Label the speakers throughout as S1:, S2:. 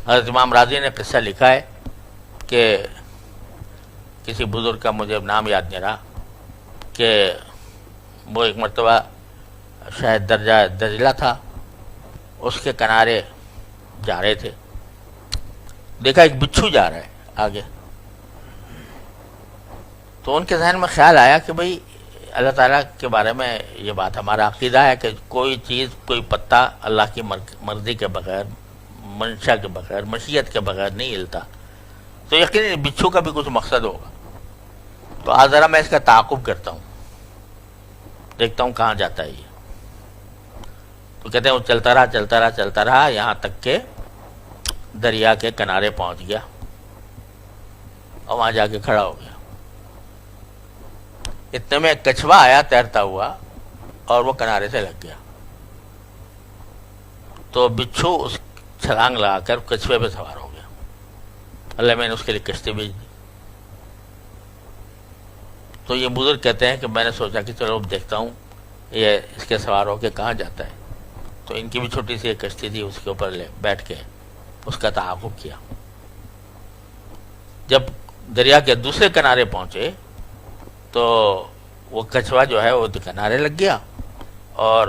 S1: حضرت امام راضی نے قصہ لکھا ہے کہ کسی بزرگ کا مجھے نام یاد نہیں رہا کہ وہ ایک مرتبہ شاید درجہ دجلہ تھا، اس کے کنارے جا رہے تھے، دیکھا ایک بچھو جا رہا ہے آگے، تو ان کے ذہن میں خیال آیا کہ بھئی اللہ تعالیٰ کے بارے میں یہ بات ہمارا عقیدہ ہے کہ کوئی چیز، کوئی پتا اللہ کی مرضی کے بغیر، منشا کے بغیر، مشیت کے بغیر نہیں ہلتا، تو یقیناً بچھو کا بھی کچھ مقصد ہوگا، تو آج ذرا میں اس کا تعاقب کرتا ہوں، دیکھتا ہوں کہاں جاتا ہے یہ۔ تو کہتے ہیں وہ چلتا رہا یہاں تک کہ دریا کے کنارے پہنچ گیا اور وہاں جا کے کھڑا ہو گیا۔ اتنے میں ایک کچھوا آیا تیرتا ہوا اور وہ کنارے سے لگ گیا، تو بچھو اس چھلانگ لگا کر کچھوے پہ سوار ہو گیا۔ اللہ میں نے اس کے لیے کشتی بھیج دی۔ تو یہ بزرگ کہتے ہیں کہ میں نے سوچا کہ چلو اب دیکھتا ہوں یہ اس کے سوار ہو کے کہاں جاتا ہے، تو ان کی بھی چھوٹی سی ایک کشتی تھی، اس کے اوپر بیٹھ کے اس کا تعاقب کیا۔ جب دریا کے دوسرے کنارے پہنچے تو وہ کچھوا جو ہے وہ کنارے لگ گیا اور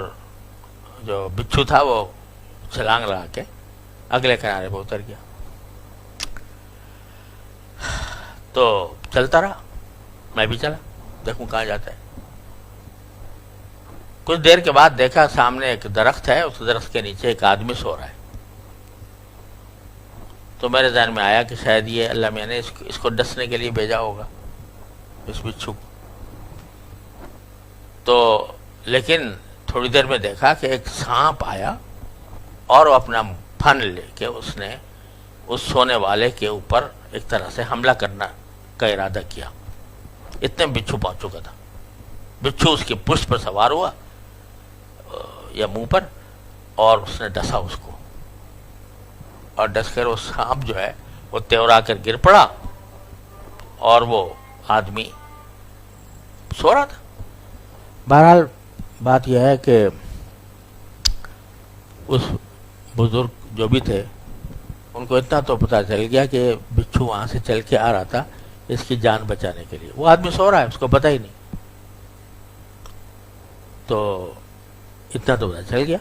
S1: جو بچھو تھا وہ چھلانگ لگا کے اگلے کنارے پہ اتر گیا۔ تو چلتا رہا، میں بھی چلا دیکھوں کہاں جاتا ہے۔ کچھ دیر کے بعد دیکھا سامنے ایک درخت ہے، اس درخت کے نیچے ایک آدمی سو رہا ہے، تو میرے ذہن میں آیا کہ شاید یہ اللہ میاں نے اس کو ڈسنے کے لیے بھیجا ہوگا، اس بچھو کو۔ تو لیکن تھوڑی دیر میں دیکھا کہ ایک سانپ آیا اور وہ اپنا پھن لے کے اس نے اس سونے والے کے اوپر ایک طرح سے حملہ کرنا کا ارادہ کیا۔ اتنے بچھو پہنچ چکا تھا، بچھو اس کی پشت پر سوار ہوا یا منہ پر، اور اس نے ڈسا اس کو، اور ڈس کر وہ سانپ جو ہے وہ تیورا کر گر پڑا اور وہ آدمی سو رہا تھا۔ بہرحال بات یہ ہے کہ اس بزرگ جو بھی تھے ان کو اتنا تو پتہ چل گیا کہ بچھو وہاں سے چل کے آ رہا تھا اس کی جان بچانے کے لیے، وہ آدمی سو رہا ہے، اس کو پتہ ہی نہیں، تو اتنا تو پتہ چل گیا۔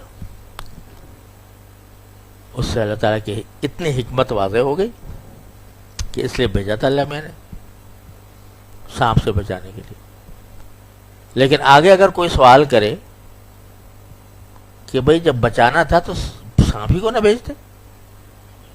S1: اس سے اللہ تعالیٰ کی اتنی حکمت واضح ہو گئی کہ اس لیے بھیجا تھا اللہ میں نے سانپ سے بچانے کے لیے۔ لیکن آگے اگر کوئی سوال کرے کہ بھئی جب بچانا تھا تو سانپ ہی کو نہ بھیجتے،